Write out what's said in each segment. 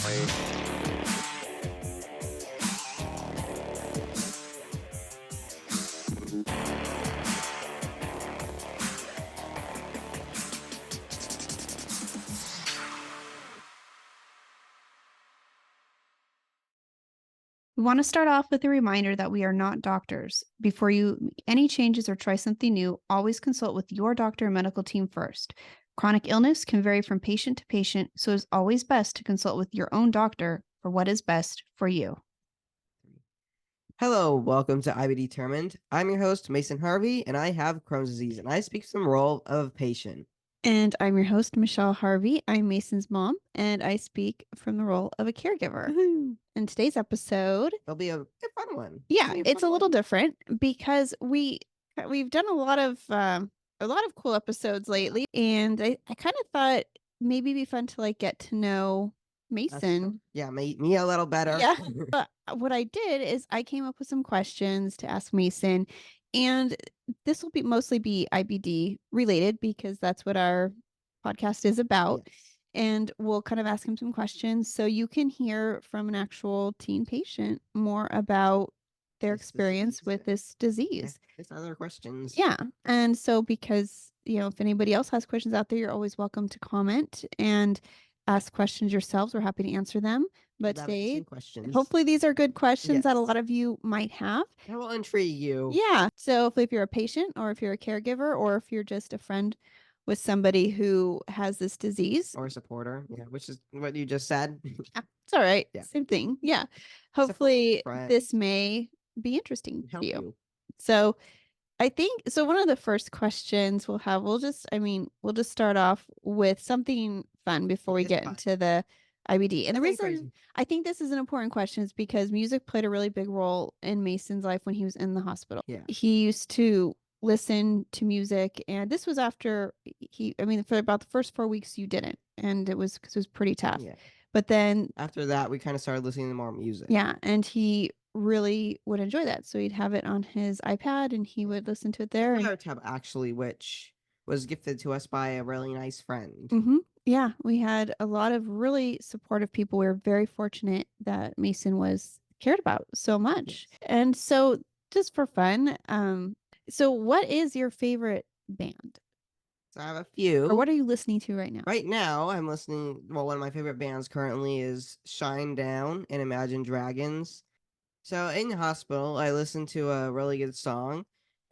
We want to start off with a reminder that we are not doctors. Before you make any changes or try something new, always consult with your doctor and medical team first. Chronic illness can vary from patient to patient, so it's always best to consult with your own doctor for what is best for you. Hello, welcome to IBD Determined. I'm your host, Mason Harvey, and I have Crohn's disease, and I speak from the role of patient. And I'm your host, Michelle Harvey. I'm Mason's mom, and I speak from the role of a caregiver. Woo-hoo. In today's episode, It'll be a fun one. Yeah, it's a little different because we've done a lot of cool episodes lately, and I kind of thought maybe it'd be fun to like get to know Mason. Yeah, me a little better. Yeah. But what I did is I came up with some questions to ask Mason, and this will mostly be IBD related because that's what our podcast is about. Yes. And we'll kind of ask him some questions so you can hear from an actual teen patient more about their experience with this disease. There's other questions. Yeah. And so because, if anybody else has questions out there, you're always welcome to comment and ask questions yourselves. We're happy to answer them. But today, hopefully these are good questions that a lot of you might have. That will intrigue you. Yeah. So if you're a patient or if you're a caregiver or if you're just a friend with somebody who has this disease. Or a supporter, which is what you just said. It's all right. Yeah. Same thing. Yeah. Hopefully this may be interesting to you. So I think, one of the first questions we'll just start off with something fun before we get into the IBD. And the reason I think this is an important question is because music played a really big role in Mason's life when he was in the hospital. Yeah. He used to listen to music, and this was after for about the first 4 weeks you didn't, and it was because it was pretty tough. Yeah. But then after that, we kind of started listening to more music. Yeah, and he really would enjoy that. So he'd have it on his iPad, and he would listen to it there. Another tab actually, which was gifted to us by a really nice friend. Mm-hmm. Yeah, we had a lot of really supportive people. We were very fortunate that Mason was cared about so much. Yes. And so just for fun, so what is your favorite band? So I have a few. Or what are you listening to right now? Right now, I'm listening, one of my favorite bands currently is Shine Down and Imagine Dragons. So in the hospital, I listened to a really good song,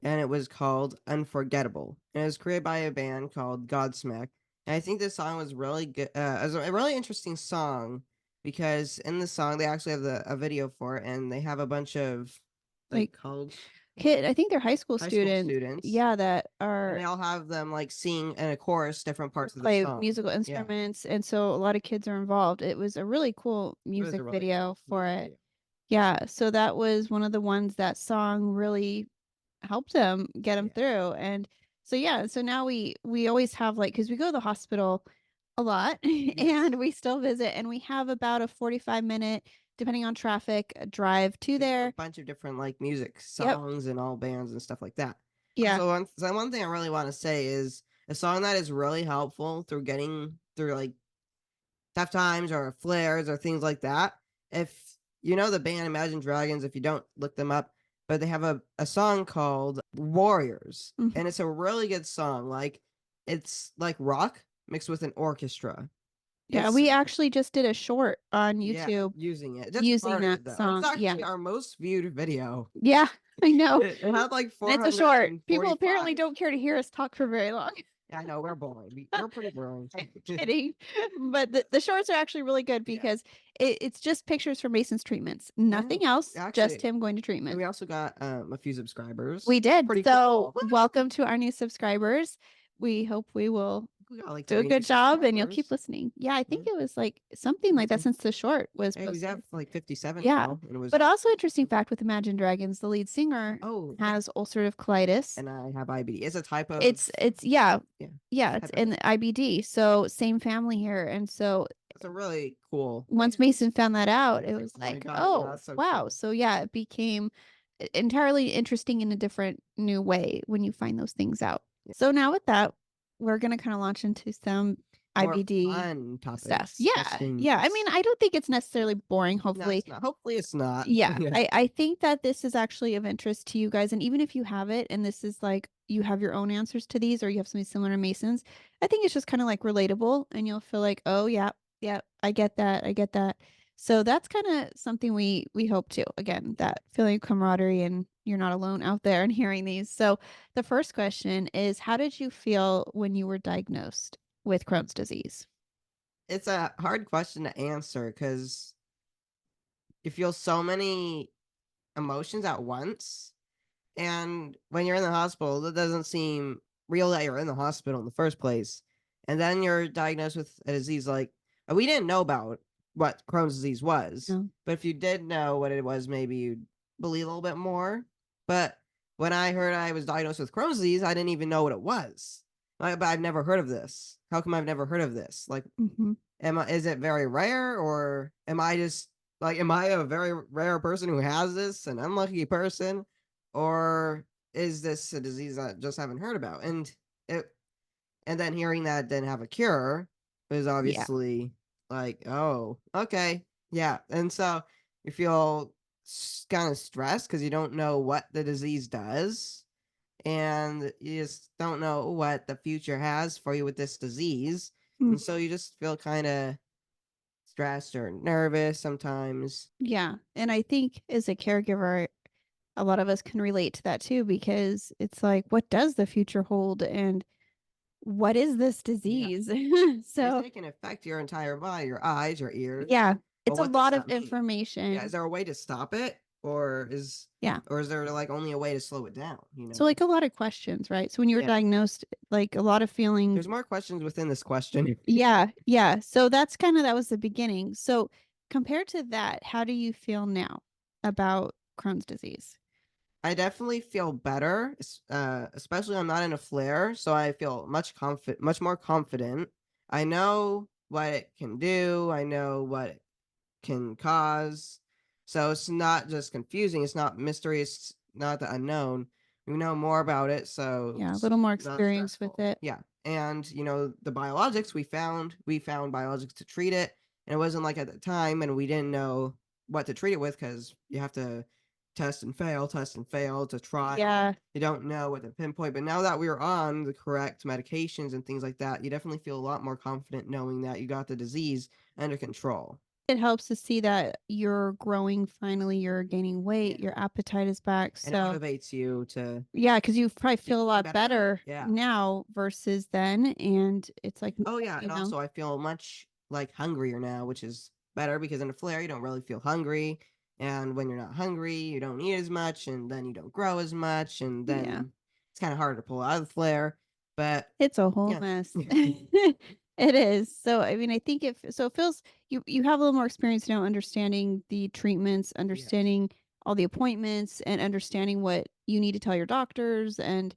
and it was called Unforgettable. And it was created by a band called Godsmack. And I think this song was really good. It was a really interesting song because in the song, they actually have a video for it, and they have a bunch of college I think they're high school students. Yeah, that are. And they all have them sing in a chorus different parts of the song. Musical instruments, and so a lot of kids are involved. It was a really cool music video for it. Yeah, so that was one of the ones that song really helped them get them through. And so so now we always have because we go to the hospital a lot and we still visit, and we have about a 45-minute, depending on traffic, drive to there. A bunch of different music songs and all bands and stuff like that. Yeah. So one thing I really want to say is a song that is really helpful through getting through tough times or flares or things like that. If you know the band Imagine Dragons, if you don't, look them up, but they have a song called Warriors, and it's a really good song. It's like rock mixed with an orchestra. Yeah, we actually just did a short on YouTube using it. Using that song. It's actually our most viewed video. Yeah, I know. It had 400. It's a short. People apparently don't care to hear us talk for very long. Yeah, I know, we're boring. We're pretty boring. Kidding. But the shorts are actually really good because it's just pictures from Mason's treatments. Nothing else, just him going to treatment. And we also got a few subscribers. We did. Pretty cool. Welcome to our new subscribers. We hope we will do a good job and you'll keep listening. Yeah, I think it was something like that since the short was. It was at 57. Yeah. Now, and it was... But also interesting fact with Imagine Dragons, the lead singer has ulcerative colitis. And I have IBD. It's a type of. It's it's in the IBD. So same family here, and so. It's a really cool. Once Mason found that out, it was so wow. Cool. So it became entirely interesting in a different new way when you find those things out. Yeah. So now with that, we're going to kind of launch into some more IBD fun stuff. topics, Yeah. Yeah. I mean, questions. I don't think it's necessarily boring. No, Hopefully, it's not. Hopefully, it's not. yeah, Yeah. I think that this is actually of interest to you guys. And even if you have it and this is like you have your own answers to these or you have something similar to Mason's, I think it's just kind of like relatable and you'll feel like, oh yeah, yeah, I get that. I get that. So that's kind of something we hope to. Again, that feeling of camaraderie and you're not alone out there and hearing these. So the first question is, how did you feel when you were diagnosed with Crohn's disease? It's a hard question to answer because you feel so many emotions at once. And when you're in the hospital, it doesn't seem real that you're in the hospital in the first place. And then you're diagnosed with a disease like we didn't know about what Crohn's disease was. No. But if you did know what it was, maybe you'd believe a little bit more. But when I heard I was diagnosed with Crohn's disease, I didn't even know what it was. But I've never heard of this. How come I've never heard of this? Like, Mm-hmm. is it very rare, or am I just like, am I a very rare person who has this, an unlucky person, or is this a disease I just haven't heard about? It and then hearing that it didn't have a cure is Yeah. obviously like, oh, okay, yeah. And so you feel kind of stressed because you don't know what the disease does, and you just don't know what the future has for you with this disease. And so you just feel kind of stressed or nervous sometimes. Yeah. And I think as a caregiver, a lot of us can relate to that too, because it's like, what does the future hold? And what is this Yeah. disease? If So, it can affect your entire body, your eyes, your ears. yeah, Well, it's a what does lot of that mean? Yeah, is information. there a way to stop it? Yeah. Or is there like only a way to slow it down, So, like a lot of questions, right? So, when you were Yeah. diagnosed, like a lot of feeling. There's more questions within this question. Yeah. Yeah. So, that's kind of that was the beginning. So, compared to that, how do you feel now about Crohn's disease? I definitely feel better, especially I'm not in a flare, so I feel much more confident. I know what it can do. I know what it can cause. So it's not just confusing. It's not mystery. It's not the unknown. We know more about it, so Yeah. A it's little more not experience with stressful. it. Yeah, and the biologics we found biologics to treat it, and it wasn't like at the time, and we didn't know what to treat it with because you have to test and fail to try. Yeah. You don't know what to pinpoint, but now that we're on the correct medications and things like that, you definitely feel a lot more confident knowing that you got the disease under control. It helps to see that you're growing finally, you're gaining weight, Yeah. your appetite is back. And it So, motivates you to yeah, because you probably keep feel a eating lot better. better Yeah. now versus then. And it's like, Oh yeah, you and know, also I feel much like hungrier now, which is better because in a flare you don't really feel hungry, and when you're not hungry, you don't eat as much, and then you don't grow as much, and yeah, then it's kind of hard to pull out of the flare. But it's a whole yeah, mess. It is. So, I mean, I think it feels you have a little more experience now understanding the treatments, yes, understanding all the appointments, and understanding what you need to tell your doctors. And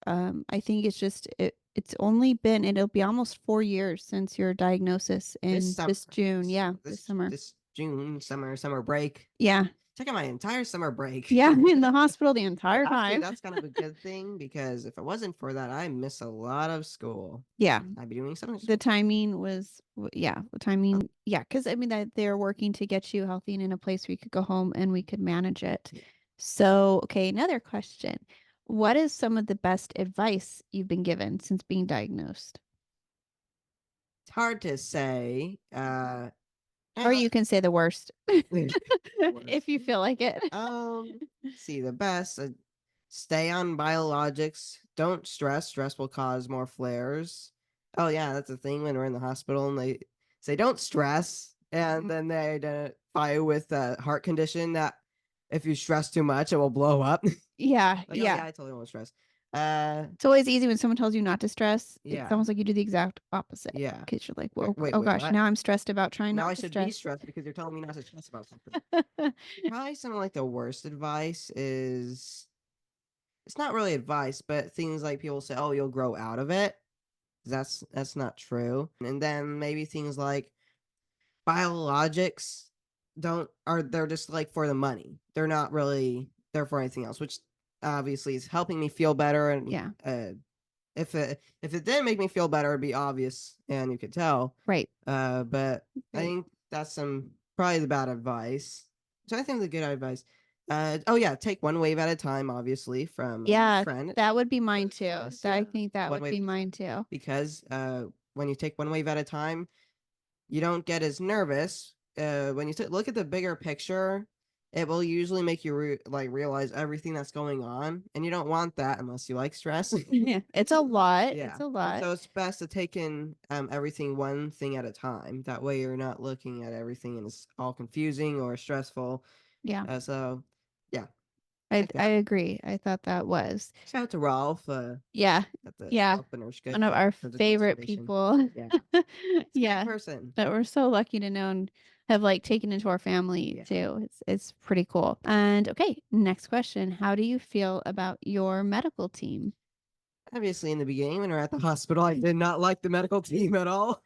I think it's just it's only been it'll be almost 4 years since your diagnosis this in summer, this June. this Yeah, this this summer. this June summer break. Yeah. Check out my entire summer break. Yeah, in the hospital the But entire actually, time. that's kind of a good thing because if it wasn't for that, I miss a lot of school. Yeah. I'd be doing summer The school. timing was yeah, the timing yeah, because I mean that they're working to get you healthy and in a place where you could go home and we could manage it. Yeah. So, okay, another question. What is some of the best advice you've been given since being diagnosed? It's hard to say. Or Uh, you can say the worst worst. if you feel like it. See the best. Stay on biologics. Don't stress. Stress will cause more flares. Oh yeah, that's the thing when we're in the hospital and they say don't stress, and then they identify you with a heart condition that if you stress too much, it will blow up. Yeah, Like, oh yeah. yeah, I totally won't stress. Uh, It's always easy when someone tells you not to stress. It's yeah, almost like you do the exact opposite yeah. because you're like, Wait, well, wait, oh wait, gosh, what? now I'm stressed about trying Now not I to should be stress. stressed because you're telling me not to stress about something. Probably some of like the worst advice is it's not really advice, but things like people say, "Oh, you'll grow out of it." That's not true. And then maybe things like biologics don't are they're just like for the money. They're not really there for anything else, which obviously is helping me feel better and Yeah. If it didn't make me feel better, it'd be obvious and you could tell. Right. But I Right. think that's some probably the bad advice. So I think the good advice. Oh yeah, take one wave at a time. Obviously, from a Yeah, friend. that would be mine too. Yes, I yeah, think that one would wave be mine too. because when you take one wave at a time, you don't get as nervous. When you look at the bigger picture, it will usually make you realize everything that's going on, and you don't want that unless you like stress. Yeah, it's a lot. It's Yeah, a and lot. so it's best to take in everything one thing at a time. That way, you're not looking at everything and it's all confusing or stressful. Yeah, So, yeah, I like I that. agree. I thought that was. Shout out to Rolf Yeah. at the Yeah. Rolf Benershka One of our for the Class favorite Foundation. people. Yeah, it's a great Yeah. person. That we're so lucky to know and have like taken into our family Yeah. too. It's pretty cool. And okay, next question. How do you feel about your medical team? Obviously, in the beginning, when we were at the hospital, I did not like the medical team at all.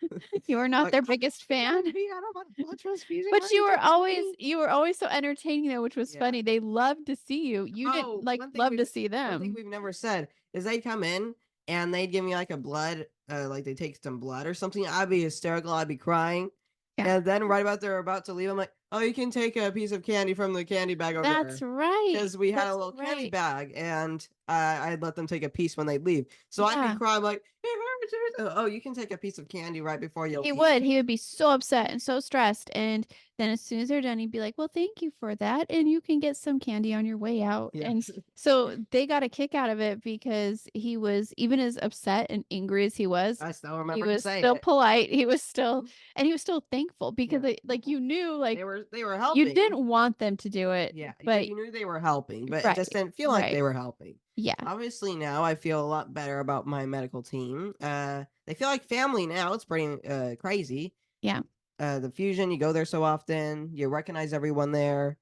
You are not Like, their biggest fan. I don't want a blood transfusion. Why But are you doing this to me? you were always so entertaining though, which was Yeah. funny. They loved to see you. You didn't Oh, like love to see one thing them. we've never said is they'd come in and they'd give me like a blood, like they take some blood or something. I'd be hysterical. I'd be crying. Yeah. And then right about they're about to leave, I'm like, oh, you can take a piece of candy from the candy bag over That's there. right. Because we had a That's little candy right. bag and I'd let them take a piece when they leave. So I'd be Yeah. crying like, "It hurts, it hurts." Oh, you can take a piece of candy right before you He leave. would. He would be so upset and so stressed. And then as soon as they're done, he'd be like, well, thank you for that. And you can get some candy on your way out. And Yes. so they got a kick out of it because he was, even as upset and angry as I still he remember to was say still it. polite. He was still, and he was still thankful because Yeah. like you knew, like They were you helping. didn't want them to do it, Yeah, but but you knew they were helping, but it right, just didn't feel like right. they were helping. Yeah. Obviously, now I feel a lot better about my medical team. They feel like family now. It's pretty crazy. Yeah. The fusion, you go there so often, you recognize everyone there.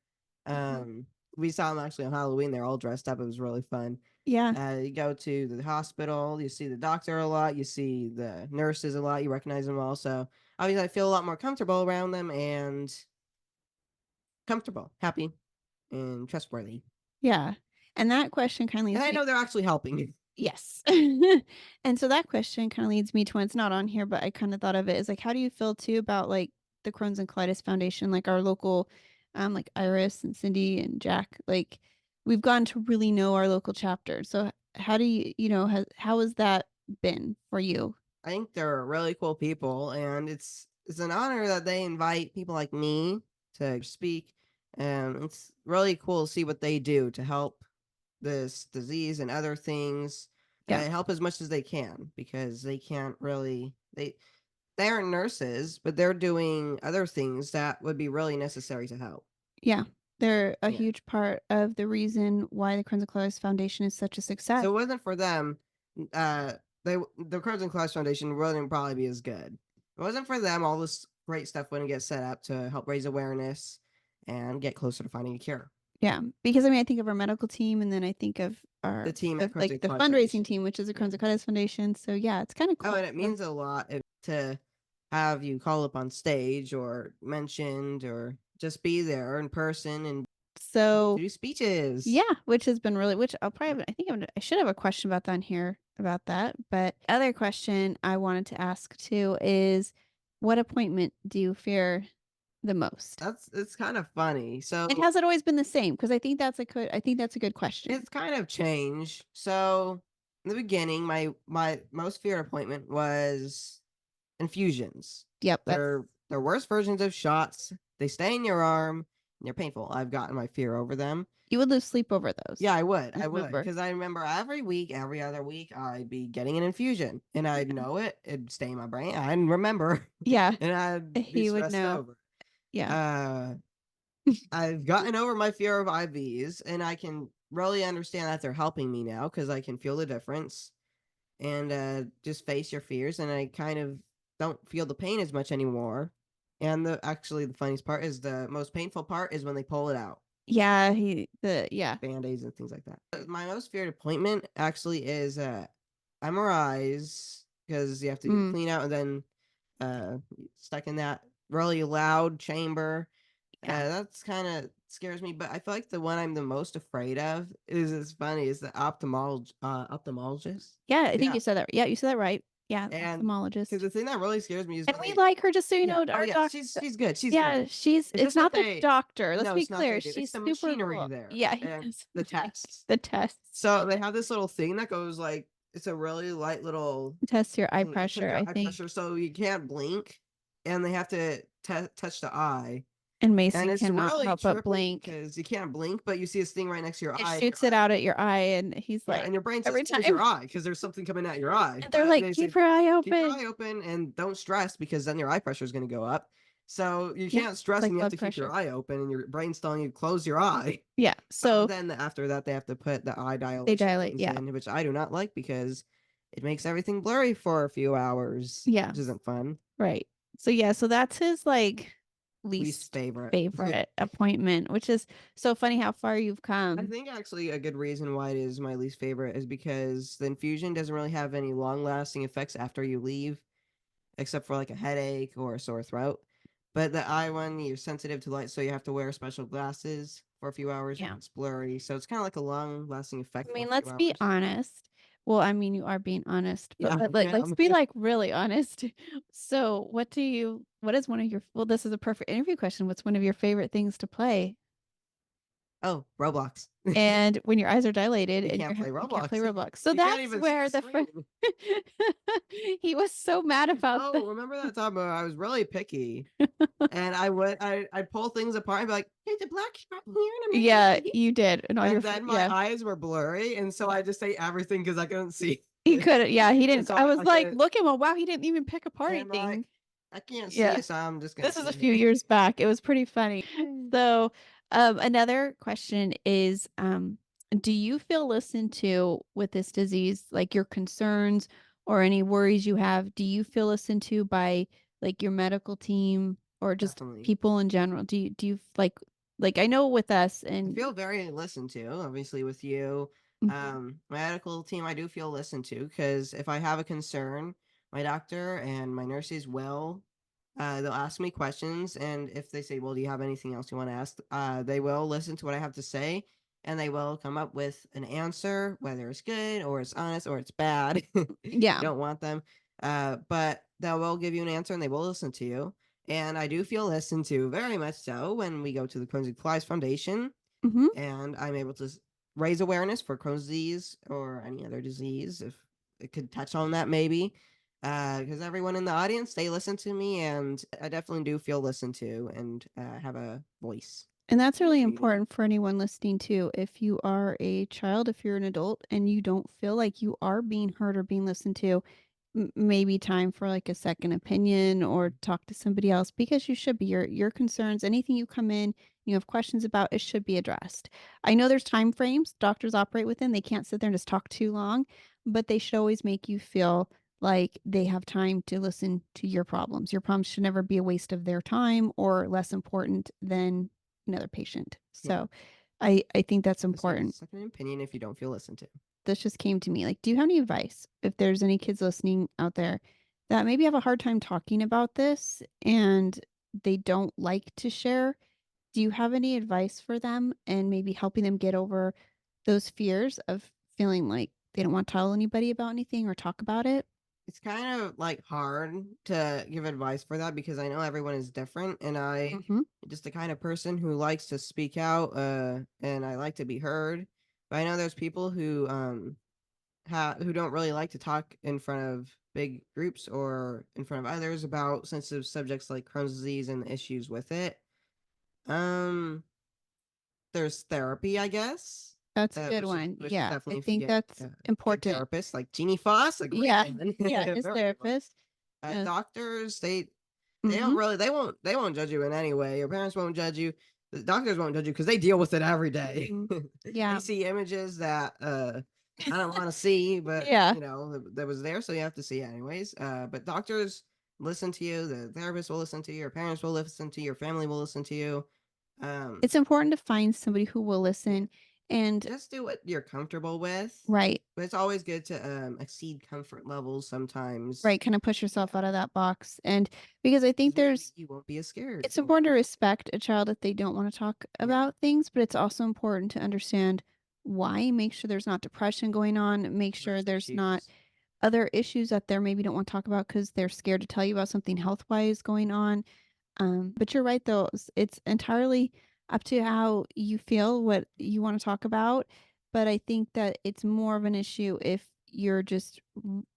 Mhm. We saw them actually on Halloween. They're all dressed up. It was really fun. Yeah. You go to the hospital, you see the doctor a lot, you see the nurses a lot, you recognize them all. So obviously, I feel a lot more comfortable around them and comfortable, happy, and trustworthy. Yeah. And that question kind of And leads I me. know they're actually helping me. Yes. And so that question kind of leads me to when it's not on here, but I kind of thought of it as like, how do you feel too about like the Crohn's and Colitis Foundation, like our local, like Iris and Cindy and Jack, like we've gotten to really know our local chapter. So how do you, how has that been for you? I think they're really cool people, and it's an honor that they invite people like me to speak. And it's really cool to see what they do to help this disease and other things. Yeah. Help as much as they can because they can't really they aren't nurses, but they're doing other things that would be really necessary to help. Yeah. They're a Yeah. huge part of the reason why the Crohn's and Colitis Foundation is such a success. So it wasn't for them, uh, the Crimson Class Foundation wouldn't probably be as good. If it wasn't for them, all this great stuff wouldn't get set up to help raise awareness and get closer to finding a cure. Yeah, because I mean, I think of our medical team, and then I think of The team at like Crimson the Class fundraising Foundation. team, which is the Yeah. Crohn's and Colitis Foundation. So yeah, it's kind of Oh, cool. and it means a lot to have you call up on stage or mentioned or just be there in person and So do speeches. yeah, which has been really, which I'll probably, I think I should have a question about that in here about that. But other question I wanted to ask too is, what appointment do you fear the most? It's kind of funny. So And has it always been the same? Because I think that's a good question. it's kind of changed. So in the beginning, my most feared appointment was infusions. Yep, They're worse versions of shots. They stay in your arm and they're painful. I've gotten my fear over them. you would lose sleep over those. Yeah, I would. I I would. remember. Because I remember every week, every other week, I'd be getting an infusion and I'd know it. It'd stay in my brain. I'd remember. Yeah, And I'd be he would stressed know. over. Yeah, Uh, I've gotten over my fear of IVs and I can really understand that they're helping me now because I can feel the difference and just face your fears. And I kind of don't feel the pain as much anymore. And the funniest part is the most painful part is when they pull it out. yeah, yeah. Band-aids and things like that. My most feared appointment actually is MRIs because you have to clean out and then stuck in that really loud chamber. Yeah. That's kind of scares me, but I feel like the one I'm the most afraid of is it's funny is the ophthalmologist. Yeah, I think Yeah, you said that. Yeah, you said that right. Yeah, and because ophthalmologist. the thing that really scares me is And when we they like her just so you yeah know, oh our yeah doc she's good she's good. yeah, she's It's it's just what not the they doctor, let's no be it's not clear, they do it's she's the super machinery cool. there Yeah, he and does the like tests. the tests. So they have this little thing that goes like it's a really light little Test your eye thing that pressure, touches your I eye think. pressure, so you can't blink, and they have to touch the eye. And And Mason it's cannot really help but trippy blink. because you can't blink, but you see this thing right next to your It eye, and your shoots it eye out at your eye, and he's yeah, like and your brain says every close your time eye because there's something coming at your eye. and they're But like, they say "Keep your eye keep your open." eye open and don't stress because then your eye pressure is going to go up. So you Yeah, can't it's stress like and you have blood to keep your pressure. eye open, and your brain's telling you close your eye. Yeah, But so then after that, they have to put the eye they dilation dilate, things yeah. in, which I do not like because it makes everything blurry for a few hours, Yeah, which isn't fun. right. So, yeah, so that's his, like, Least least favorite. favorite appointment, which is so funny how far you've I come. think actually a good reason why it is my least favorite is because the infusion doesn't really have any long lasting effects after you leave, except for like a headache or a sore throat. But the eye one, you're sensitive to light, so you have to wear special glasses for a few hours and Yeah. it's blurry. So it's kind of like a long lasting effect I for a mean, few let's be hours. honest. Well, I mean, you are being honest, but Yeah, like, yeah. let's be like really honest. So, what is one of your, well, this is a perfect interview question. What's one of your favorite things to play? Oh, Roblox. And when your eyes are dilated You and can't play you can't play Roblox. Roblox. So You can't that's even see where the the friend screen. he was so mad about Oh, the remember that time where I was really picky and I'd pull things apart and be like, "Hey, the black spot here," and I'm like, Yeah, "Okay." you did. And all your And then my yeah. eyes were blurry, and so I just ate everything because I couldn't see He it. could yeah, he And didn't so I was I like, couldn't. look at him. Wow, he didn't even pick apart And I'm like, anything. I can't see Yeah. it, so I'm just gonna This is a eat few it. years back. It was pretty funny. So, another question is, do you feel listened to with this disease? Like your concerns or any worries you have, do you feel listened to by like your medical team or just Definitely. people in general? Do you like I know with us I and feel very listened to, obviously with you. Mhm. My medical team, I do feel listened to because if I have a concern, my doctor and my nurses will, they'll ask me questions, and if they say, "Well, do you have anything else you want to ask?" They will listen to what I have to say, and they will come up with an answer, whether it's good or it's honest or it's bad. You Yeah. don't want them, but they will give you an answer, and they will listen to you. And I do feel listened to very much so when we go to the Crohn's Supplies Foundation Hmm. and I'm able to raise awareness for Crohn's disease or any other disease if it could touch on that maybe. Because everyone in the audience, they listen to me, and I definitely do feel listened to and have a voice And that's in the really community. important for anyone listening too. If you are a child, if you're an adult and you don't feel like you are being heard or being listened to, maybe time for like a second opinion or talk to somebody else because you should be your concerns, anything you come in, you have questions about, it should be addressed. I know there's time frames doctors operate within. They can't sit there and just talk too long, but they should always make you feel like they have time to listen to your problems. Your problems should never be a waste of their time or less important than another patient. Yeah. So I think that's Just get a important. second opinion if you don't feel listened to. This just came to me. Like, do you have any advice if there's any kids listening out there that maybe have a hard time talking about this and they don't like to share? Do you have any advice for them and maybe helping them get over those fears of feeling like they don't want to tell anybody about anything or talk about it? It's kind of like hard to give advice for that because I know everyone is different, and I Hmm. just the kind of person who likes to speak out, and I like to be heard. But I know there's people who don't really like to talk in front of big groups or in front of others about sensitive subjects like Crohn's disease and the issues with it. Um, there's therapy, I guess, That's a good which is one. which is Yeah, I definitely if you think get that's a good important. therapist like Jeannie Foss, a great Yeah, one, yeah, his very good one. therapist. Uh, Doctors, they don't hmm. really they won't judge you in any way. Your parents won't judge you. The doctors won't judge you because they deal with it every day. Hmm. They Yeah, see images that I don't want to see, but yeah. you know that was there, so you have to see it anyways. But doctors listen to you. The therapist will listen to you. Your parents will listen to you. Your family will listen to you. Um, It's important to find somebody who will yeah, listen And Just do what you're comfortable with, right, but it's always good to, exceed comfort levels sometimes. right, kinda push yourself Yeah, out of that box, and because I think 'cause maybe there's you won't be as scared. it's important to respect a child if they don't wanna talk Yeah, about things, but it's also important to understand why, make sure there's not depression going on, make sure trust there's not issues. other issues that they maybe don't wanna talk about because 'cause they're scared to tell you about something health-wise going on. But you're right though, it's entirely up to how you feel, what you wanna talk about, but I think that it's more of an issue if you're just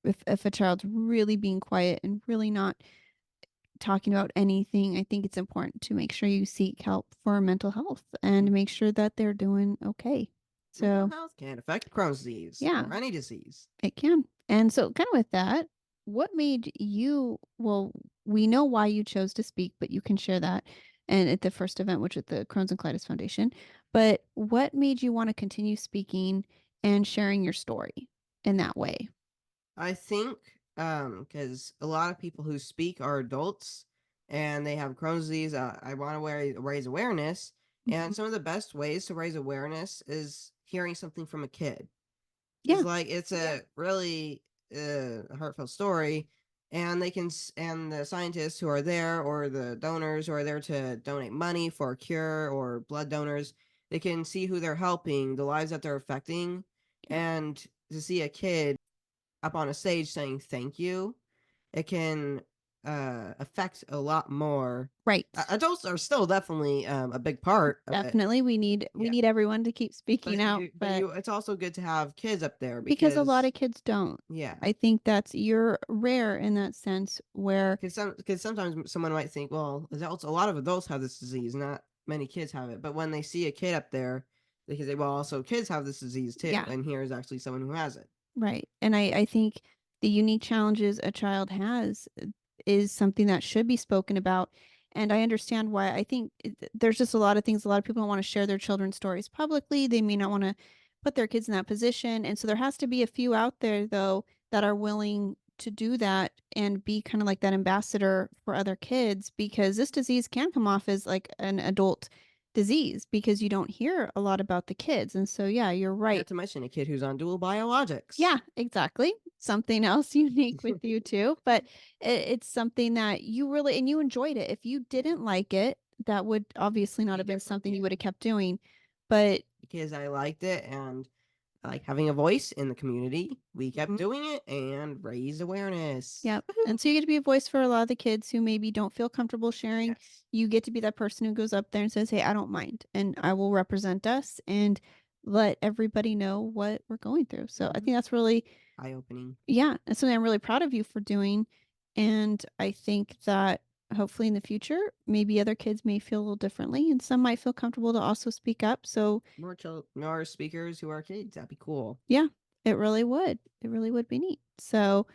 if a child's really being quiet and really not talking about anything. I think it's important to make sure you seek help for mental health and Mhm. make sure that they're doing okay. Mental So, health can affect Crohn's disease yeah. or any disease. It can. And so kind of with that, what made you well, we know why you chose to speak, but you can share that and at the first event, which is the Crohn's and Colitis Foundation. But what made you want to continue speaking and sharing your story in that way? I think, because a lot of people who speak are adults and they have Crohn's disease. I want to raise awareness, and Mhm. some of the best ways to raise awareness is hearing something from a kid. Yeah. It's like it's a really heartfelt story, and and the scientists who are there or the donors who are there to donate money for a cure or blood donors, they can see who they're helping, the lives that they're affecting, Yep. and to see a kid up on a stage saying thank you, it can affect a lot more. Right. Adults are still definitely a big part of it. Definitely we Yeah, need everyone to keep speaking out, but but it's also good to have kids up there because a lot because of kids don't. yeah. I think that's you're rare in that sense where Because sometimes someone might think, well, adults, a lot of adults have this disease, not many kids have it. But when they see a kid up there, they can say, well, also kids have this disease too, yeah. and here is actually someone who has it. Right. And I think the unique challenges a child has is something that should be spoken about. And I understand why I think there's just a lot of things. A lot of people don't want to share their children's stories publicly. They may not want to put their kids in that position. And so there has to be a few out there, though, that are willing to do that and be kind of like that ambassador for other kids because this disease can come off as like an adult disease because you don't hear a lot about the kids. And so, yeah, you're right. Not to mention a kid who's on dual biologics. Yeah, exactly. Something else unique with you too, but it's something that you really and you enjoyed it. If you didn't like it, that would obviously not Be have been different, something yeah. you would have kept doing. But Because I liked it and I like having a voice in the community. We kept mhm, doing it and raised awareness. yep. Woohoo! And so you get to be a voice for a lot of the kids who maybe don't feel comfortable sharing. Yes. You get to be that person who goes up there and says, "Hey, I don't mind, and I will represent us and let everybody know what we're going through." So I Hmm. think that's really Eye opening. yeah, that's something I'm really proud of you for doing, and I think that hopefully in the future, maybe other kids may feel a little differently, and some might feel comfortable to also speak up. So More speakers who are kids. That'd be cool. yeah, it really would. It really would be neat. So,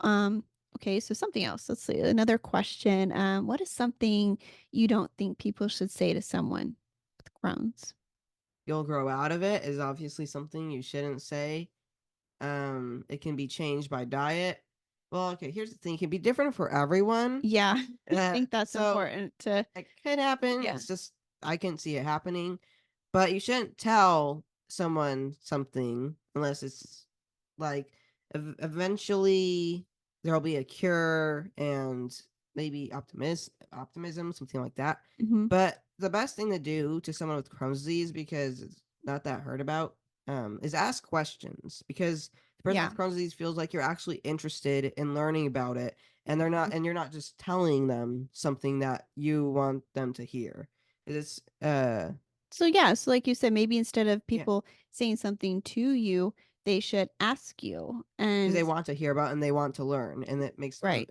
um, okay, so something else. Let's see. Another question. What is something you don't think people should say to someone with Crohn's? You'll grow out of it is obviously something you shouldn't say. It can be changed by diet. Well, okay, here's the thing, it can be different for everyone. Yeah, I think that's So important to it could happen. yeah. It's just I can see it happening, but you shouldn't tell someone something unless it's like eventually there'll be a cure and maybe optimism, something like that. Mhm. But the best thing to do to someone with Crohn's disease, because it's not that heard about, is ask questions because the person Yeah. with Crohn's disease feels like you're actually interested in learning about it and they're not Mhm. and you're not just telling them something that you want them to hear. It's So yeah, so like you said, maybe instead of yeah, people saying something to you, they should ask you. because they And want to hear about and they want to learn, and right.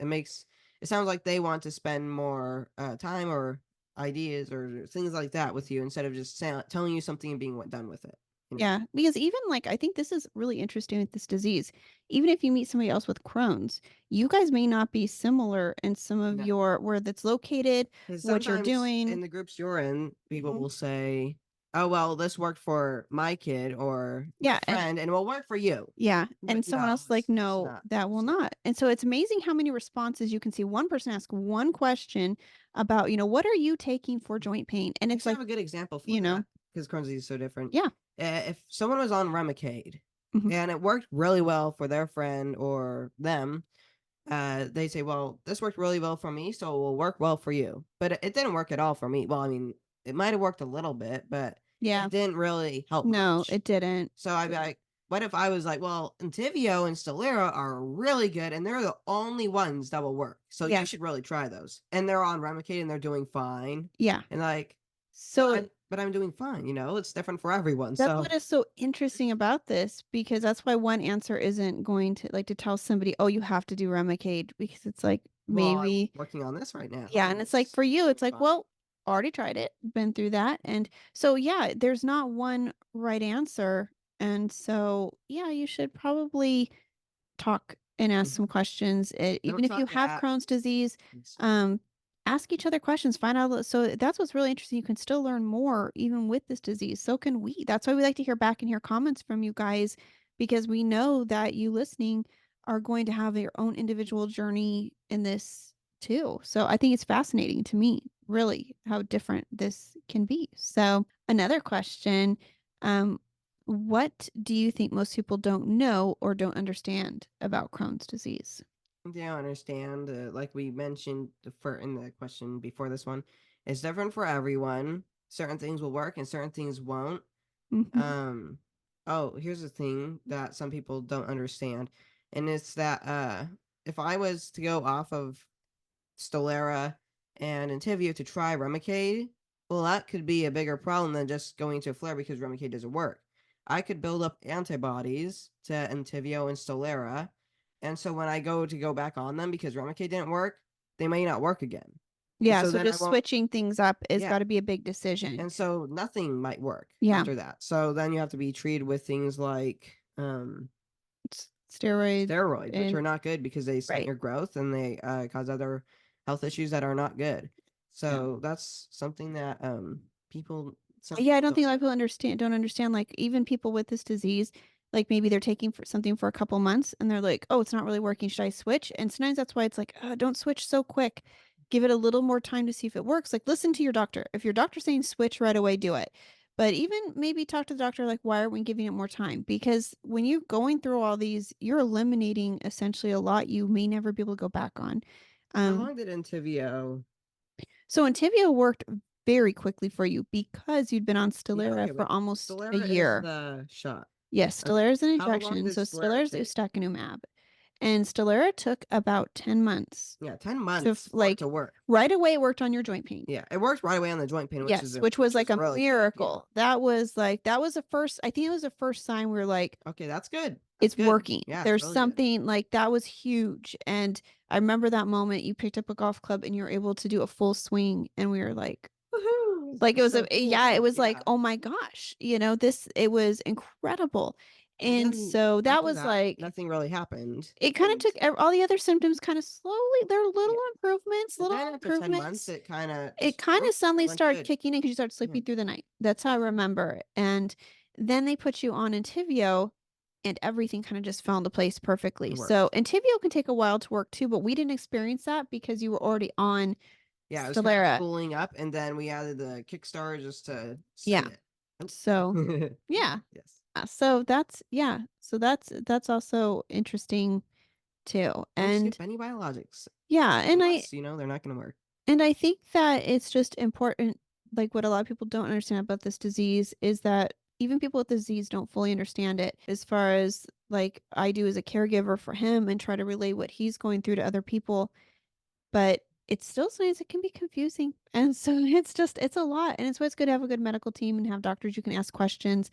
it sounds like they want to spend more time or ideas or things like that with you instead of just telling you something and being done with it. You know, Yeah, because even like I think this is really interesting with this disease. Even if you meet somebody else with Crohn's, you guys may not be similar in some of no, your where that's located, because what you're sometimes doing. in the groups you're in, people Mhm. will say, "Oh well, this worked for my kid or my Yeah, and friend, and it will work for you." yeah, and But someone no, else like it's no, not. that will It's not. not. And so it's amazing how many responses you can see. One person ask one question about, what are you taking for joint pain? And I it's actually like, have a good example for you know, that. because Crohn's disease is so different. Yeah. If someone was on Remicade Mhm. and it worked really well for their friend or them, they say, well, this worked really well for me, so it will work well for you. But it didn't work at all for me. Well, I mean, it might have worked a little bit, but Yeah. it didn't really help No, much. it didn't. So I'd be like, what if I was like, well, Entivio and Stellara are really good and they're the only ones that will work. So Yeah. you should really try those. And they're on Remicade and they're doing fine. Yeah. And like, So but I'm doing fine, it's different for everyone. that's So what is so interesting about this, because that's why one answer isn't going to like to tell somebody, "Oh, you have to do Remicade," because it's like well, I'm maybe working on this right now yeah, and and it's like it's for you, doing it's like, fine. well, already tried it, been through that. And so yeah, there's not one right answer. And so yeah, you should probably talk and ask some Mhm. questions. Even Don't if you talk to have at Crohn's disease, um, ask each other questions, find out. So that's what's really interesting. You can still learn more even with this disease. So can we. That's why we like to hear back and hear comments from you guys, because we know that you listening are going to have your own individual journey in this too. So I think it's fascinating to me, really, how different this can be. So another question, um, what do you think most people don't know or don't understand about Crohn's disease? they don't understand. Like we mentioned for in the question before this one, it's different for everyone. Certain things will work and certain things won't. Mhm. Um, oh, here's the thing that some people don't understand, and it's that if I was to go off of Stellara and Entivio to try Remicade, well, that could be a bigger problem than just going to a flare because Remicade doesn't work. I could build up antibodies to Entivio and Stellara, and so when I go back on them because Remicade didn't work, they may not work again. And Yeah, so so then I just won't. switching things up is Yeah, got to be a big decision. and so nothing might work Yeah, after that. So then you have to be treated with things like steroids steroids, which and are not good because they stunt right. your growth and they cause other health issues that are not good. Yeah. So that's something that some Yeah, I people don't don't think a know. lot of people don't understand, like, even people with this disease, like, maybe they're taking for something for a couple months and they're like, "Oh, it's not really working. Should I switch?" And sometimes that's why it's like, don't switch so quick. Give it a little more time to see if it works. Like, listen to your doctor. If your doctor's saying switch right away, do it. But even maybe talk to the doctor, like, why are we giving it more time? Because when you're going through all these, you're eliminating essentially a lot you may never be able to go back on. How Um, long did Entivio? so Entyvio worked very quickly for you because you'd been on Yeah, Stelara okay, for but almost a Stellara is year. the shot. Yes, Okay, Stelara is an how long injection, did so Stellara Stelara is take? ustekinumab, and Stelara took about 10 months Yeah, 10 to months for it like to work. right away it worked on your joint pain. Yeah, it worked right away on the joint pain, Yes, which was which like is a really good. Yeah. miracle. That was the first, I think it was the first sign we were like, Okay, that's good. That's it's good. working. Yeah, it's There's really good. something like that was huge. And I remember that moment you picked up a golf club and you were able to do a full swing, and we were Woohoo! like, it It's was so a yeah, it cool. was like, Yeah. "Oh my gosh," this it was incredible. And And then so that after was that, like nothing really happened. it kinda And took all the other symptoms kinda slowly, there are yeah. And little then after 10 months, improvements. it kind of It just kinda whoop, suddenly went started good. kicking in because you started Yeah, sleeping through the night. That's how I remember it. And then they put you on Entyvio, and everything kinda just fell into place it perfectly. So, worked. Entyvio can take a while to work too, but we didn't experience that because you were already on Yeah, it was kind of Stelara. spooling up, and then we added the Kickstarter just to Yeah. send it. So, Oh. yeah. Yes. So that's yeah. So that's also interesting too. Don't skip And any biologics yeah, unless they're not going to work. I think that it's just important, like what a lot of people don't understand about this disease is that even people with the disease don't fully understand it, as far as like I do as a caregiver for him and try to relay what he's going through to other people. But it's still sometimes it can be confusing. And so it's a lot. And it's why it's good to have a good medical team and have doctors you can ask questions.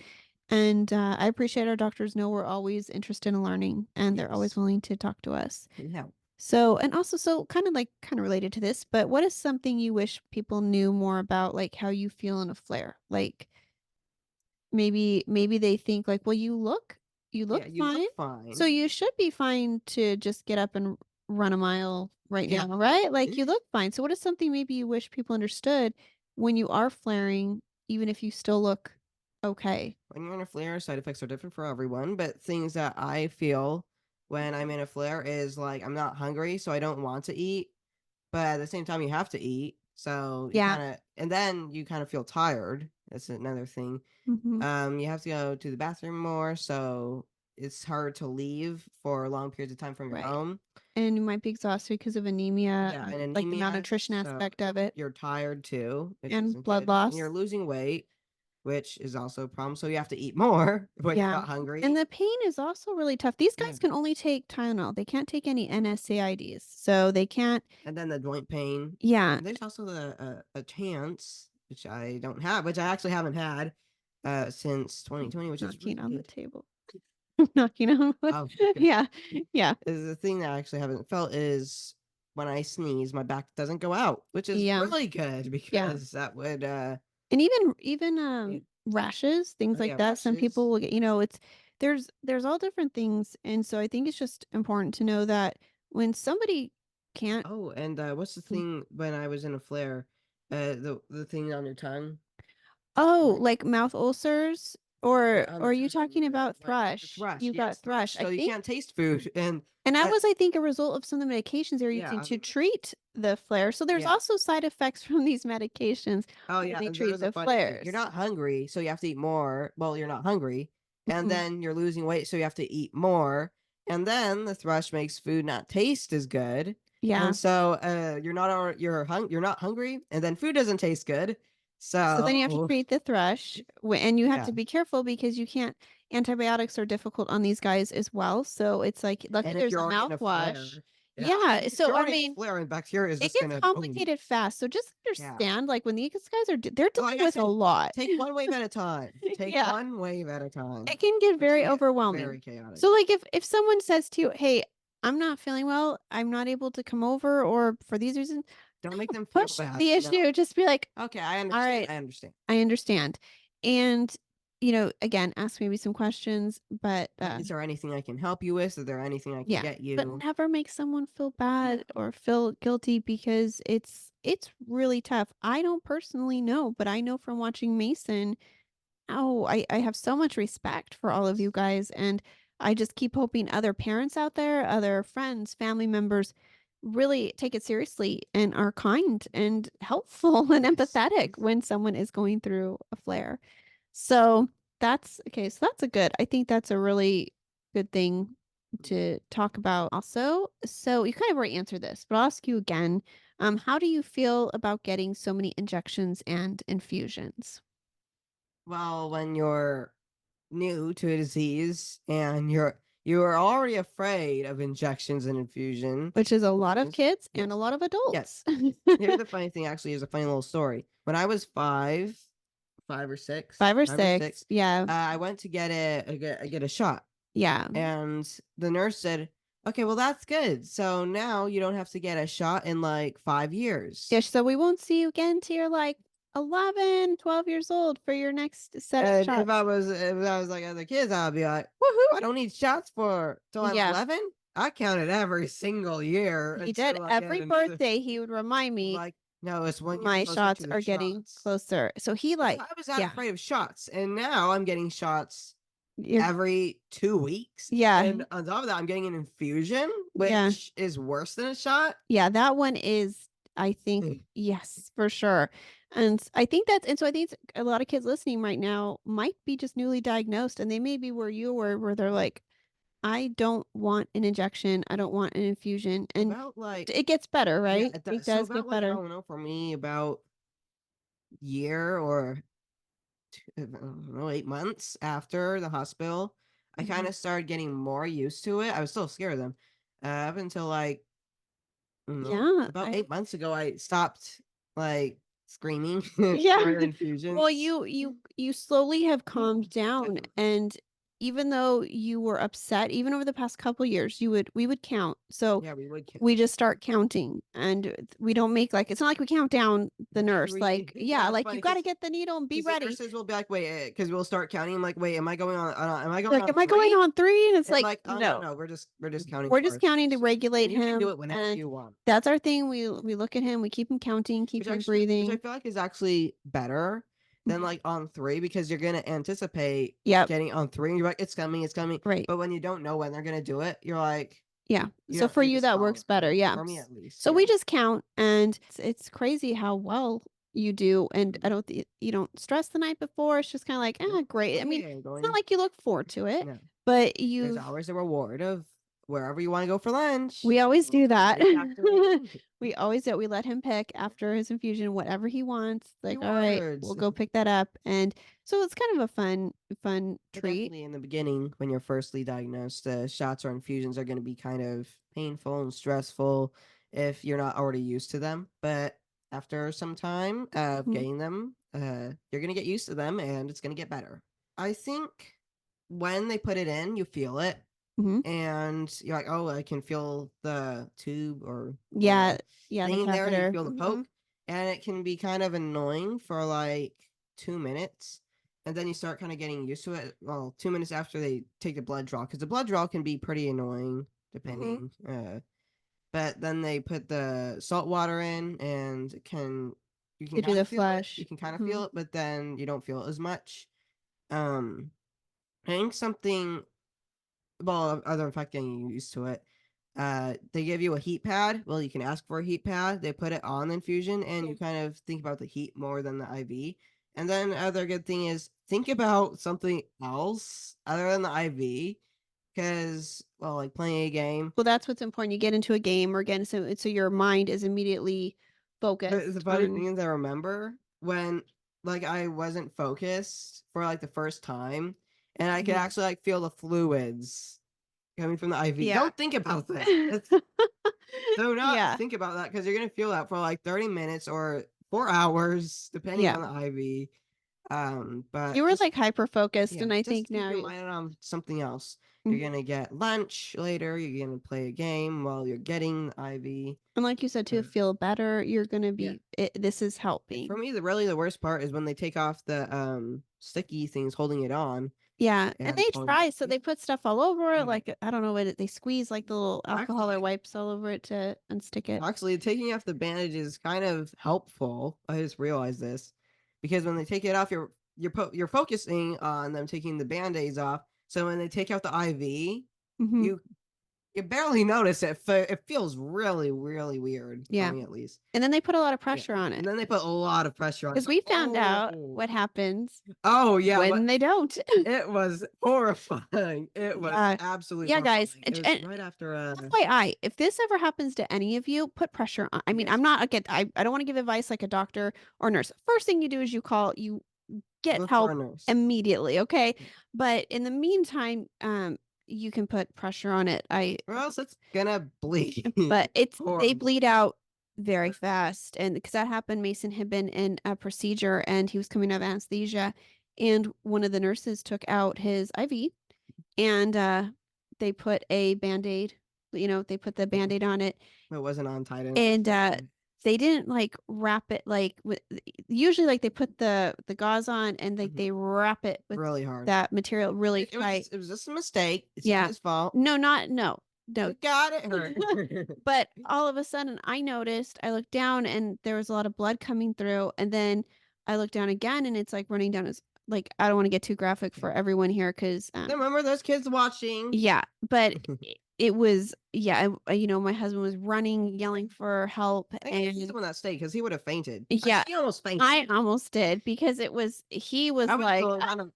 And I appreciate our doctors know we're always interested in learning and they're always Yes. willing to talk to us. Can help. So, and also, so kind of related to this, but what is something you wish people knew more about, like how you feel in a flare? Like maybe they think like, well, you Yeah, look you fine. look So fine. you should be fine to just get up and run a mile right Yeah. now, right? Like you look fine. So what is something maybe you wish people understood when you are flaring, even if you still look okay? When you're in a flare, side effects are different for everyone, but things that I feel when I'm in a flare is like I'm not hungry, so I don't want to eat, but at the same time you have to eat. So you Yeah. kind of and then you kind of feel tired That's another thing. Mhm. You have to go to the bathroom more, so it's hard to leave for long periods of time from your Right. home. And you might be exhausted because of anemia, Yeah, and like the anemia, malnutrition so aspect of it, you're tired too, which and isn't blood good. And you're loss. losing weight, which is also a problem. So you have to eat more when you're Yeah. not And hungry. the pain is also really tough. These Yeah. guys can only take Tylenol. They can't take any NSAIDs. So they can't. And then the joint pain. Yeah. And there's also a chance, which I don't have, which I actually haven't had since 2020, which is Knocking really on the good. table. Knocking on wood. Oh, okay. Yeah. Yeah. Is the thing that I actually haven't felt is when I sneeze, my back doesn't go out, which is Yeah. really good Yeah. because that would And even yeah, rashes, things oh like yeah, that. Some people rashes. will get, it's there's all different things. And so I think it's just important to know that when somebody can't. Oh, and what's the Mm. thing when I was in a flare? The thing on your tongue. Oh, Like, like mouth ulcers, yeah, or on the are you tongue, talking about like the thrush? thrush. You got Yes, thrush. thrush. I So you think. can't taste food, And that uh, was, I think, a result of some of the medications they're yeah, using to treat the flare. So there's yeah. also side effects from these medications Oh when yeah, they and there treat was a the funny thing. You're flares. not hungry, so you have to eat more. Well, you're not hungry, and Mhm. then you're losing weight, so you have to eat more. And then the thrush makes food not taste as good, and Yeah. so you're not hungry, and then food doesn't taste good. So then you have to So treat the thrush, and you have yeah, to be careful because you can't. Antibiotics are difficult on these guys as well. So it's like, lucky and if there's you're a already in a mouthwash. flare, yeah, Yeah. if So you're I already in mean, a flare, and bacteria is it just gets gonna boom. complicated fast. So just Yeah. understand, like when these guys are, they're dealing Like I with a said, lot. take one wave at a time. Take Yeah. one wave at a time. It can get It can very get overwhelming. very chaotic. So like if someone says to you, "Hey, I'm not feeling well. I'm not able to come over or for these reasons," Don't make them feel push bad. the No. issue. Just be like, Okay, I "All understand. right, I understand. I understand." And again, ask maybe some questions, but Like, is there anything I can help you with? Is there anything I can yeah, get but you? never make someone feel bad or feel guilty because it's really tough. I don't personally know, but I know from watching Mason. Oh, I have so much respect for all of you guys, and I just keep hoping other parents out there, other friends, family members really take it seriously and are kind and helpful and Yes. empathetic when someone is going through a flare. So that's okay. So that's a good, I think that's a really good thing to talk about also. So you kind of already answered this, but I'll ask you again. How do you feel about getting so many injections and infusions? Well, when you're new to a disease and you are already afraid of injections and infusion. Which is a lot of Yes. kids and a Yes. lot of adults. Yes. Here's the funny thing, actually, is a funny little story. When I was 5 or 6, 5 or 6, 5 or 6, yeah, I went to get a shot, yeah. and the nurse said, "Okay, well that's good. So now you don't have to get a shot in like 5 years." Yeah, so we won't see you again till you're, like, 11, 12 years old for your next set of And shots. if I was like other kids, I'd be like, "Woohoo! I don't need shots for till I'm Yeah, 11." I counted every single year he did. until I get Every another. birthday, he would remind me, Like, no, it's 1 year "My closer shots to the are getting shots. closer." So he, And so like, I was not yeah, afraid of shots, and now I'm getting shots you're every 2 weeks, yeah, and on top of that, I'm getting an infusion, yeah. which is worse than a shot. Yeah, that one is, I think, Mm. yes, for sure. And so I think a lot of kids listening right now might be just newly diagnosed and they may be where you were, where they're like, I don't want an injection. I don't want an infusion. And About like, it gets better, yeah, right? It so does about get like, I better. don't know, for me, about year or I don't know, 8 months after the hospital, I kind Mhm. of started getting more used to it. I was still scared of them. Up until like, I don't know, Yeah. about 8 months ago, I stopped like screaming Yeah. for Well, infusions. you slowly have calmed down, and even though you were upset, even over the past couple years, we would count. So Yeah, we would count. we just start counting, and we don't make, like, it's not like we count down the nurse, 3. like, Yeah, yeah, it's like, you funny gotta get the needle and be because the ready. nurses will be like, wait, because we'll start counting. I'm like, wait, am I going Like, on am I going 3? on 3? And it's And I'm like, like, oh no, no. no, we're just counting We're just first. counting to regulate And you can do him, it whenever and you want. that's our thing. We look at him, we keep him counting, keep him Which I breathing. feel like is actually better than Mhm. like on 3 because you're gonna anticipate Yep, getting on 3 and you're like, it's coming. right. But when you don't know when they're gonna do it, you're like, Yeah. So for you you, just that follow works better. through. Yeah. For me at least, So we yeah. just count, and it's crazy how well you do, and I Mhm. don't you don't stress the night before. It's just kind of like, Nope. great. I mean, Okay, it's not going. like you look forward to it, No, but there's you've always a reward of wherever you want to go for lunch. we always do that. Right after we We always do. We let him pick after his infusion whatever he wants. Like, all right, we'll rewards. go pick that up, and so it's kind of a fun But treat. definitely in the beginning, when you're firstly diagnosed, the shots or infusions are going to be kind of painful and stressful if you're not already used to them. But after some time of Mhm, getting them, you're going to get used to them and it's going to get better. I think when they put it in, you feel it mhm. and you're like, oh, I can feel the tube or Yeah, the yeah, the thing in there, and you catheter. feel the Mhm. poke, and it can be kind of annoying for like 2 minutes, and then you start kind of getting used to it. Well, 2 minutes after they take the blood draw, because the blood draw can be pretty annoying Mhm. depending. But then they put the salt water in, and it can you can They do kind the of feel it. You flush. can kind of Mhm. feel it, but then you don't feel it as much. Um, I think something well, other than fact getting used to it. They give you a heat pad. Well, you can ask for a heat pad. They put it on the infusion, and you kind of think about the heat more than the IV. And then other good thing is think about something else other than the IV, because well, like playing a game. Well, that's what's important. You get into a game or again, so your mind is immediately The focused funny on thing is, I remember when like I wasn't focused for like the first time, and I could Mhm. actually like feel the fluids coming from the IV. Yeah. Don't think about this. It's Do not Yeah. think about that because you're gonna feel that for like 30 minutes or 4 hours, depending Yeah. on the IV. But You were, just like, hyper focused, yeah, and I think just keep now your you mind on something else. You're mhm. gonna get lunch later. You're gonna play a game while you're getting the IV. And like you said too, Uh, feel better, you're gonna yeah, be this is for helping. me, the worst part is when they take off the sticky things holding it on Yeah, and and they pulling try, back. so they put stuff all over it, Yeah, like, I don't know what they squeeze, like, the little alcohol or actually, wipes all over it to unstick it. Actually, taking off the bandage is kind of helpful. I just realized this because when they take it off, you're focusing on them taking the band-aids off. So when they take out the IV, Mhm. you you barely notice it. It feels really really weird for Yeah. me at least. And then they put a lot of Yeah, pressure on and it then they put a lot of pressure on. It's because like we found out oh what happens oh yeah, when what they don't. it was horrifying. It was Yeah. absolutely Yeah, guys, horrifying. It was and right after FYI, if this ever happens to any of you, put pressure on. I mean, yes, I'm not again. I don't want to give advice like a doctor or nurse. First thing you do is you get look for a help nurse. immediately, okay? But in the meantime, you can put pressure on it. Or else it's gonna bleed. But they Horrible. bleed out very fast, and because that happened, Mason had been in a procedure and he was coming out of anesthesia, and one of the nurses took out his IV and they put a band-aid, they put the Yeah, band-aid on it it wasn't on Titan. and they didn't like wrap it like with usually like they put the gauze on and like Mhm. they wrap it with Really hard. that material really It was tight. it was just a mistake. It's not Yeah. his fault. No, not no. No. It got it hurt. But all of a sudden I noticed, I looked down and there was a lot of blood coming through and then I looked down again and it's like running down his like I don't want to get too graphic Yeah. for everyone here cuz Remember those kids watching? yeah, but it was yeah, my husband was running, yelling for help, Thank and someone that stayed because he would have fainted. yeah, He almost fainted. I almost did because he was like,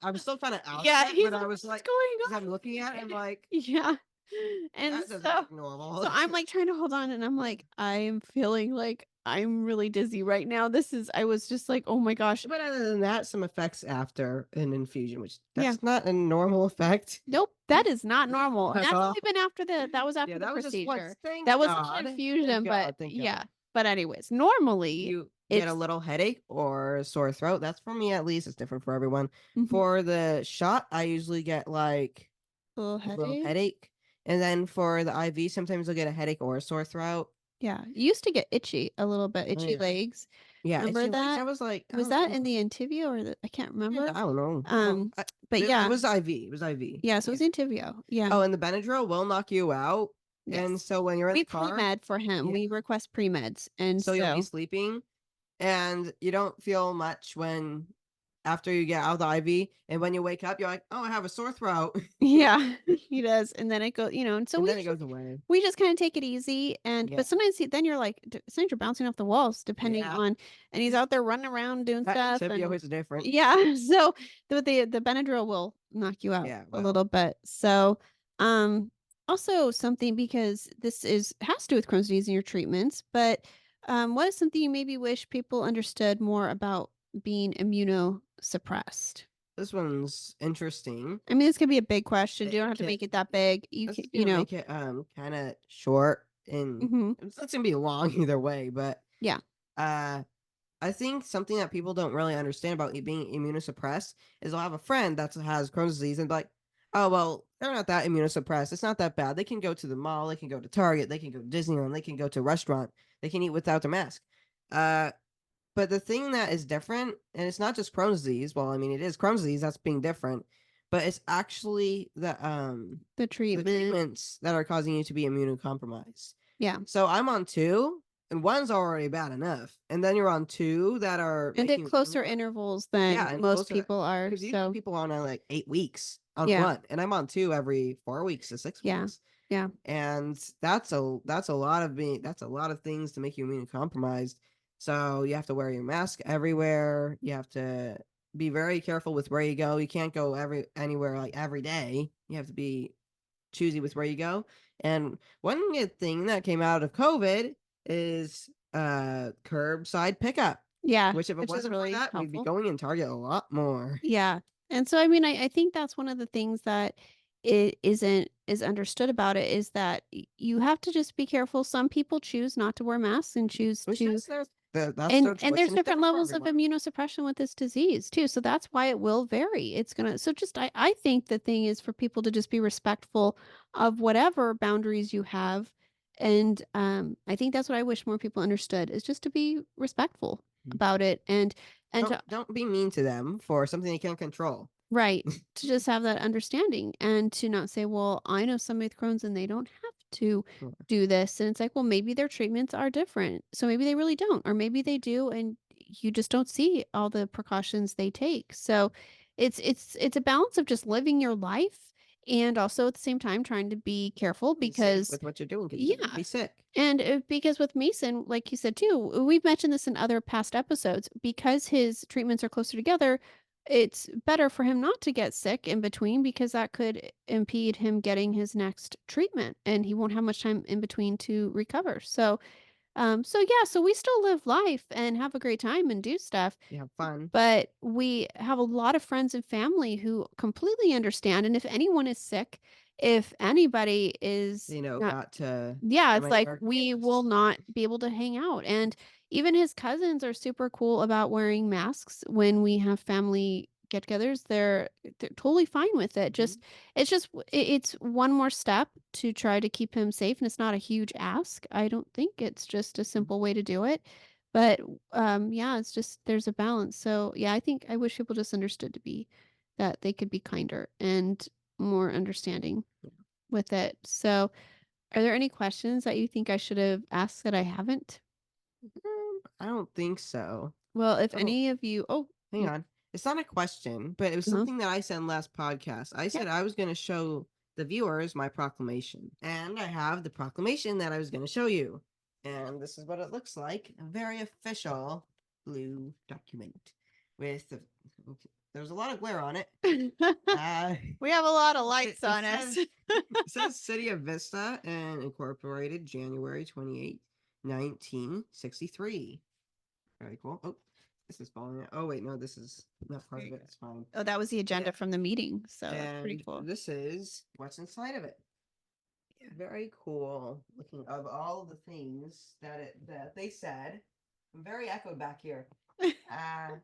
I was still kind of out yeah, of it, he's but like, I was "What's like, going because I'm on?" looking at it, I'm like, Yeah, and that doesn't so look normal. I'm like trying to hold on, and I'm like, I am feeling like I'm really dizzy right now. I was just like, oh my gosh, But other than that, some effects after an infusion, which yeah, that's not a normal effect nope, that is not normal. And at that's all. only been after that was Yeah, after the that was just once. procedure. Thank That wasn't an God. Thank infusion, but God. Thank God. yeah. But anyways, normally You get a it's little headache or a sore throat. That's for me at least. It's different for everyone. mhm, For the shot, I usually get like a little a little headache. headache. And then for the IV, sometimes I'll get a headache or a sore throat. Yeah, you used to get itchy a little bit, Oh, itchy yeah. legs. Yeah, Remember itchy legs. I that? was like, I Was don't that know. in the Entyvio or the I can't I remember. don't know. Well, But it yeah. was IV. It was IV. Yeah, so it Yeah. was Entyvio. Yeah. Oh, and the Benadryl will knock you out. And Yes. so when you're in We the car, pre-med for him. yeah. We request pre-meds. And So you'll be so sleeping and you don't feel much when after you get out of the IV, and when you wake up, you're like, "Oh, I have a sore throat," Yeah, he does, and then it goes, and so and then it goes away. we just kinda take it easy, and Yeah, but sometimes then you're like, sometimes you're bouncing off the walls depending yeah. on, and he's out there running around doing That stuff, tip and is different. yeah, so the Benadryl will knock you out Yeah, a well, little bit. So, um, also something, because this is has to do with Crohn's disease and your treatments, but, what is something you maybe wish people understood more about being immunosuppressed? this one's interesting. I mean, this could be a big question. You don't have to Can make it that big. You This can, is gonna make it kind of short, and mhm. it's not gonna be long either way. But Yeah, uh, I think something that people don't really understand about being immunosuppressed is they'll have a friend that has Crohn's disease and be like, oh well, they're not that immunosuppressed. It's not that bad. They can go to the mall. They can go to Target. They can go to Disneyland. They can go to a restaurant. They can eat without their mask. Uh, but the thing that is different, and it's not just Crohn's disease. Well, I mean, it is Crohn's disease that's being different, but it's actually the the treatment. treatments that are causing you to be immunocompromised. Yeah, So I'm on two, and one's already bad enough, and then you're on two that are and at making closer more. intervals Yeah, than and most closer people are. because usually So people are on like 8 weeks on yeah, one, and I'm on two every 4 weeks to six yeah, weeks, yeah, and that's a lot of that's a lot of things to make you immunocompromised. So you have to wear your mask everywhere. You have to be very careful with where you go. You can't go anywhere like every day. You have to be choosy with where you go. And one good thing that came out of COVID is curbside pickup, yeah, which if it which is wasn't for really that, we'd be helpful. going in Target a lot more. Yeah. And so, I mean, I think that's one of the things that it isn't is understood about it, is that you have to just be careful. Some people choose not to wear masks and choose Which to, that's their and choice, there's and it's different different for levels of everyone. immunosuppression with this disease too. So that's why it will vary. It's gonna, so just I think the thing is for people to just be respectful of whatever boundaries you have. And I think that's what I wish more people understood, is just to be respectful Mhm. about it, and to, Don't be mean to them for something they can't control. right, to just have that understanding, and to not say, well, I know somebody with Crohn's and they don't have to Sure. do this. And it's like, well, maybe their treatments are different. So maybe they really don't, or maybe they do, and you just don't see all the precautions they take. So it's a balance of just living your life, and also at the same time trying to be careful, Be safe because with what you're doing because you don't want to yeah, be sick. and, because with Mason, like you said too, we've mentioned this in other past episodes, because his treatments are closer together, it's better for him not to get sick in between, because that could impede him getting his next treatment, and he won't have much time in between to recover. So, so yeah, so we still live life and have a great time and do stuff, You have fun. but we have a lot of friends and family who completely understand. And if anyone is sick, if anybody is You know, not, not to yeah, come it's at like your we will kids. not be able to hang out. And even his cousins are super cool about wearing masks when we have family get-togethers. They're totally fine with it. Mhm. Just it's just it's one more step to try to keep him safe, and it's not a huge ask. I don't think it's just a Mhm. simple way to do it. But yeah, it's just there's a balance. So yeah, I think I wish people just understood to be that they could be kinder and more understanding with it. So are there any questions that you think I should have asked that I haven't? I don't think so. Well, if Oh, any of you, oh, hang on. It's not a question, but it was uh something that I said in last podcast. I yeah. said I was going to show the viewers my proclamation, and I have the proclamation that I was going to show you. And this is what it looks like, a very official blue document with there's a lot of glare on it. Uh, We have a lot of it, lights it on us. says it says City of Vista and incorporated January 28th, 1963. Very cool. Oh, this is falling out. Oh wait, no, this is not part of it. It's fine. Oh, that was the Yeah, agenda from the meeting, so that's pretty and cool. this is what's inside of it. Very cool. Looking of all the things that they said. I'm very echoed back here. Uh,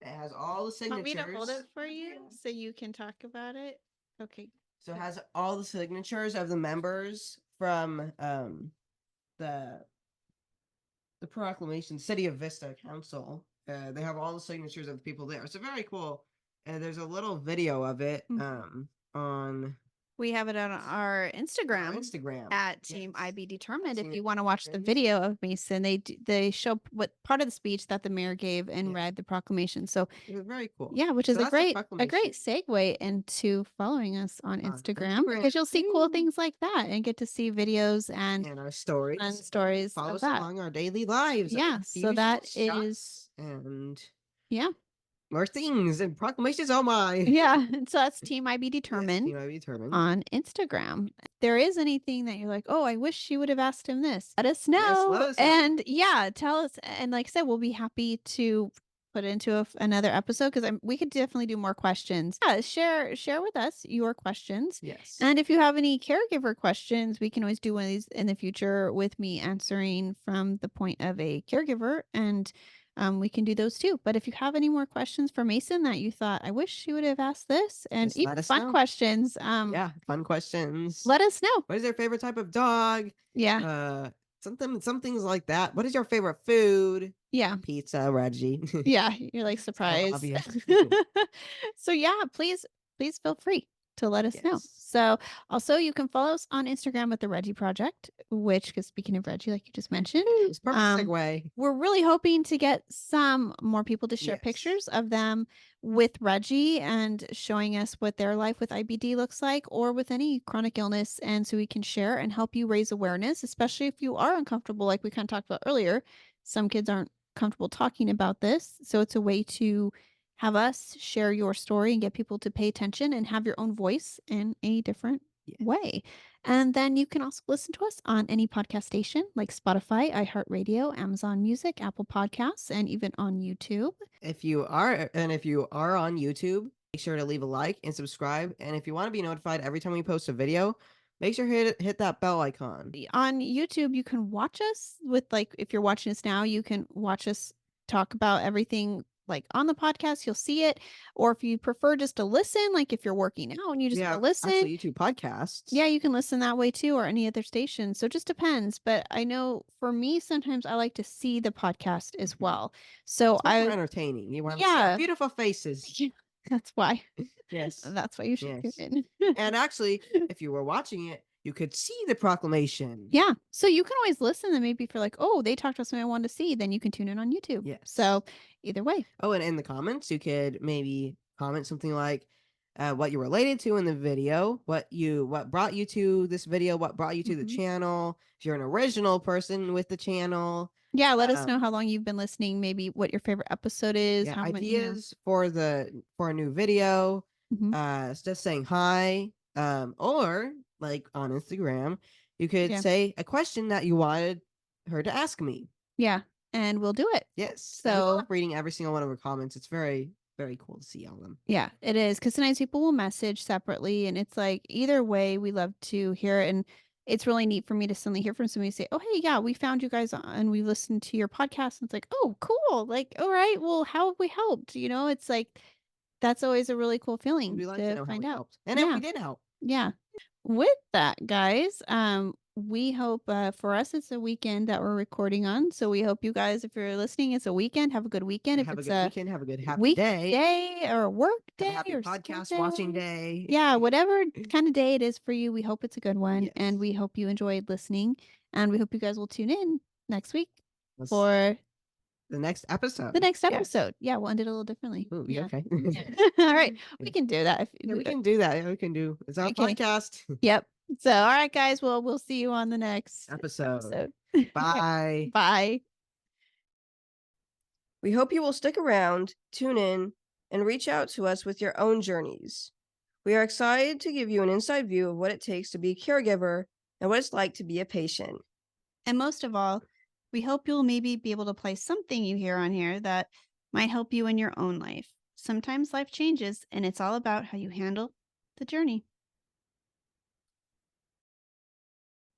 it has all the Want me to hold signatures. it for you so you can talk about it? Okay. So it has all the signatures of the members from the the proclamation City of Vista Council. They have all the signatures of the people there. So very cool. And there's a little video of it Mm. on We have it on our On our Instagram Instagram. at Team Yes. IB Determined. If Team you want to watch the Determined. video of Mason, they show what part of the speech that the mayor gave and Yeah. read the proclamation. So It was very cool. yeah, which So is a that's the great proclamation. segue into following us on On Instagram Instagram. because you'll see cool Woo! things like that and get to see videos and And our fun stories. stories Follow of us that. along our daily lives. Yeah, so that Infusions, is shots, and yeah. more things and proclamations. Oh my. Yeah, and so that's Team IB Yes, Determined Team IB Determined. on Instagram. If there is anything that you're like, "Oh, I wish she would have asked him this." Let us Yes, know. let us know. And yeah, tell us. And like I said, we'll be happy to put it into another episode because we could definitely do more questions. Yeah, share with us your questions. Yes. And if you have any caregiver questions, we can always do one of these in the future with me answering from the point of a caregiver and we can do those too. But if you have any more questions for Mason that you thought, I wish she would have asked this, and Just even let us fun know. questions, Yeah, fun questions. let us know. What is your favorite type of dog? Yeah. Some things like that. What is your favorite food? Yeah. Pizza, Reggie. Yeah. You're like So surprised. obvious. So yeah, please feel free to let us know. Yes. So also you can follow us on Instagram at the Reggie Project, which because speaking of Reggie, like you just mentioned, It's perfect segue. we're really hoping to get some more people to share Yes. pictures of them with Reggie and showing us what their life with IBD looks like or with any chronic illness. And so we can share and help you raise awareness, especially if you are uncomfortable, like we kind of talked about earlier. Some kids aren't comfortable talking about this. So it's a way to have us share your story and get people to pay attention and have your own voice in a different way. And then you can also listen to us on any podcast station like Spotify, iHeartRadio, Amazon Music, Apple Podcasts, and even on YouTube. If you are on YouTube, make sure to leave a like and subscribe. And if you want to be notified every time we post a video, make sure to hit that bell icon. On YouTube, you can watch us with like if you're watching us now, you can watch us talk about everything like on the podcast, you'll see it. Or if you prefer just to listen, like if you're working out and you just want to listen. Actually, YouTube podcasts. Yeah, you can listen that way too, or any other station. So it just depends. But I know for me, sometimes I like to see the podcast as well. So It's much more entertaining. You want to see our beautiful faces. Yeah, that's why. Yes. That's why you should Yes. tune in. And actually, if you were watching it, you could see the proclamation. Yeah. So you can always listen and maybe if you're like, oh, they talked about something I wanted to see, then you can tune in on YouTube. Yes. So either way. Oh, and in the comments, you could maybe comment something like what you related to in the video, what brought you to this video, what brought you to the channel. If you're an original person with the channel. Yeah, let us know how long you've been listening, maybe what your favorite episode is. Yeah, how ideas for a new video. Just saying hi. Or like on Instagram, you could say a question that you wanted her to ask me. Yeah, and we'll do it. Yes. So I love reading every single one of her comments. It's very, very cool to see all of them. Yeah, it is because sometimes people will message separately, and it's like either way, we love to hear it. And it's really neat for me to suddenly hear from somebody say, "Oh, hey, yeah, we found you guys and we listened to your podcast." And it's like, "Oh, cool! Like, all right, well, how have we helped?" You know, it's like that's always a really cool feeling We like to know find how we out. helped. And if we did help. Yeah. With that, guys, we hope for us it's a weekend that we're recording on. So we hope you guys, if you're listening, it's a weekend. Have a good weekend. If Have a it's good weekend, have a good happy day or a work day have a happy or podcast watching day. Yeah, whatever kind of day it is for you, we hope it's a good one. And we hope you enjoyed listening. And we hope you guys will tune in next week for the next episode. Yeah, we'll end it a little differently. Ooh, Yeah. Okay. All right. We can do that. We can do that. We can do. It's our podcast. Yep. So, all right, guys. Well, we'll see you on the next episode. Bye. Bye. We hope you will stick around, tune in, and reach out to us with your own journeys. We are excited to give you an inside view of what it takes to be a caregiver and what it's like to be a patient. And most of all, we hope you'll maybe be able to play something you hear on here that might help you in your own life. Sometimes life changes, and it's all about how you handle the journey.